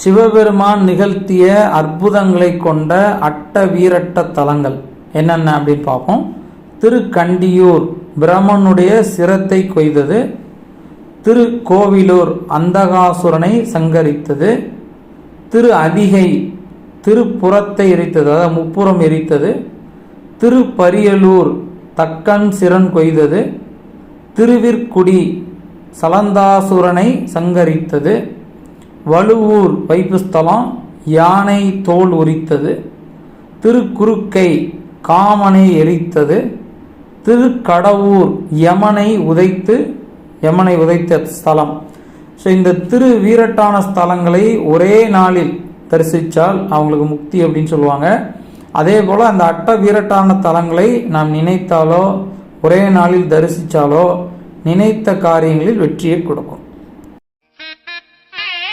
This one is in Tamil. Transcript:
சிவபெருமான் நிகழ்த்திய அற்புதங்களை கொண்ட அட்ட வீரட்ட தலங்கள் என்னென்ன அப்படின்னு பார்ப்போம். திருக்கண்டியூர் பிரம்மனுடைய சிரத்தை கொய்தது. திருக்கோவிலூர் அந்தகாசுரனை சங்கரித்தது. திரு அதிகை திருப்புறத்தை எரித்தது, அதாவது முப்புறம் எரித்தது. திருப்பரியலூர் தக்கன் சிரன் கொய்தது. திருவிற்குடி சலந்தாசுரனை சங்கரித்தது. வலுவூர் வைப்புஸ்தலம் யானை தோல் உரித்தது. திருக்குறுக்கை காமனை எரித்தது. திருக்கடவூர் யமனை உதைத்த ஸ்தலம். ஸோ இந்த திரு வீரட்டான ஸ்தலங்களை ஒரே நாளில் தரிசித்தால் அவங்களுக்கு முக்தி அப்படின்னு சொல்லுவாங்க. அதே போல் அந்த அட்ட வீரட்டான தலங்களை நாம் நினைத்தாலோ ஒரே நாளில் தரிசித்தாலோ நினைத்த காரியங்களில் வெற்றியை கொடுக்கும்.